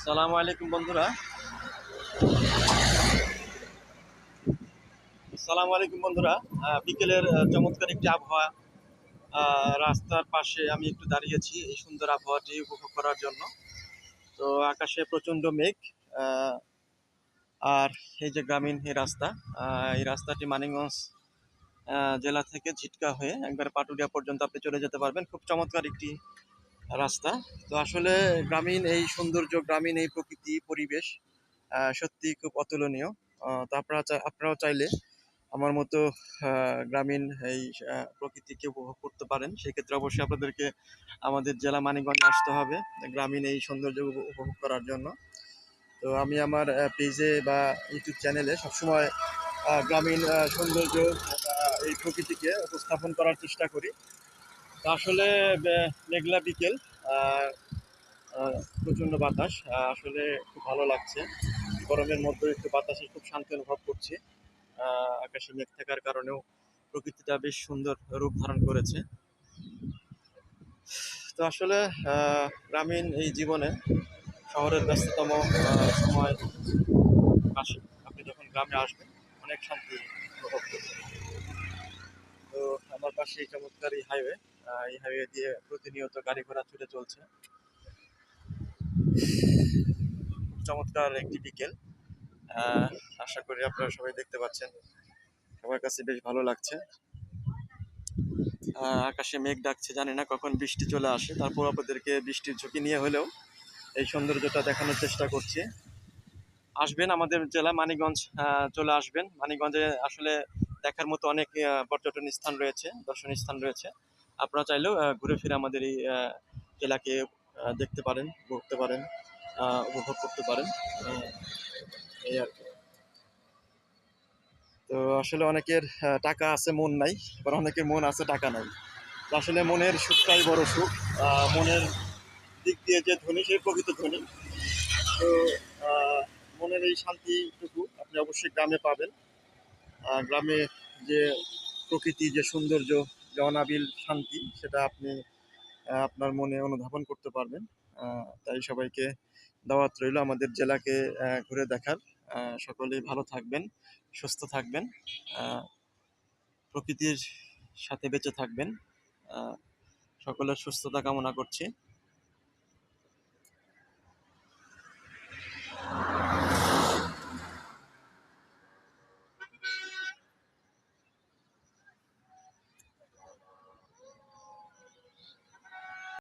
আসসালামু আলাইকুম বন্ধুরা। বিকেলের চমৎকার একটি আবহাওয়া। রাস্তার পাশে আমি একটু দাঁড়িয়েছি এই সুন্দর আবহাওয়াটি উপভোগ করার জন্য। তো আকাশে প্রচণ্ড মেঘ। আহ, আর এই যে গ্রামীণ এই রাস্তা, এই রাস্তাটি মানিকগঞ্জ জেলা থেকে ঝিটকা হয়ে একবার পাটুরিয়া পর্যন্ত আপনি চলে যেতে পারবেন। খুব চমৎকার একটি রাস্তা। তো আসলে গ্রামীণ এই সৌন্দর্য, গ্রামীণ এই প্রকৃতি পরিবেশ সত্যি খুব অতুলনীয়। তো আপনারাও চাইলে আমার মতো গ্রামীণ এই প্রকৃতিকে উপভোগ করতে পারেন। সেক্ষেত্রে অবশ্যই আপনাদেরকে আমাদের জেলা মানিকগঞ্জে আসতে হবে গ্রামীণ এই সৌন্দর্য উপভোগ করার জন্য। তো আমি আমার পেজে বা ইউটিউব চ্যানেলে সবসময় গ্রামীণ সৌন্দর্য বা এই প্রকৃতিকে উপস্থাপন করার চেষ্টা করি। তো আসলে মেঘলা বিকেল, আহ, প্রচণ্ড বাতাস, আসলে খুব ভালো লাগছে। গরমের মধ্যে একটু বাতাসে খুব শান্তি অনুভব করছি। আকাশে মেঘ থাকার কারণেও প্রকৃতিটা বেশ সুন্দর রূপ ধারণ করেছে। তো আসলে গ্রামীণ এই জীবনে শহরের ব্যস্ততম সময় পাশে আপনি যখন গ্রামে আসবেন অনেক শান্তি অনুভব করবেন। তো আমার পাশে এই চমৎকার এই হাইওয়ে দিয়ে প্রতিনিয়ত গাড়ি ঘোড়া ছুটে চলছে। খুব চমৎকার একটি বিকেল। আহ, আশা করি আপনারা সবাই দেখতে পাচ্ছেন, সবার কাছে বেশ ভালো লাগছে। আকাশে মেঘ ডাকছে, জানি না কখন বৃষ্টি চলে আসে, তারপর আপনাদেরকে বৃষ্টির ঝুঁকি নিয়ে হলেও এই সৌন্দর্যটা দেখানোর চেষ্টা করছি। আসবেন আমাদের জেলা মানিকগঞ্জ, চলে আসবেন। মানিকগঞ্জে আসলে দেখার মতো অনেক পর্যটন স্থান রয়েছে, দর্শনীয় স্থান রয়েছে। আপনারা চাইলেও ঘুরে ফিরে আমাদের এই জেলাকে দেখতে পারেন, ঘুরতে পারেন, উপভোগ করতে পারেন। আহ, এই আর কি। তো আসলে অনেকের টাকা আছে মন নাই, আবার অনেকের মন আছে টাকা নাই। তো আসলে মনের সুখটাই বড় সুখ। মনের দিক দিয়ে যে ধনী সেই প্রকৃত ধনী। তো আহ, মনের এই শান্তিটুকু আপনি অবশ্যই গ্রামে পাবেন। গ্রামে যে প্রকৃতি, যে সৌন্দর্য, যে অনাবিল শান্তি, সেটা আপনি আপনার মনে অনুধাবন করতে পারবেন। তাই সবাইকে দাওয়াত রইল আমাদের জেলাকে ঘুরে দেখার। সকলেই ভালো থাকবেন, সুস্থ থাকবেন, আহ, প্রকৃতির সাথে বেঁচে থাকবেন। আহ, সকলের সুস্থতা কামনা করছি।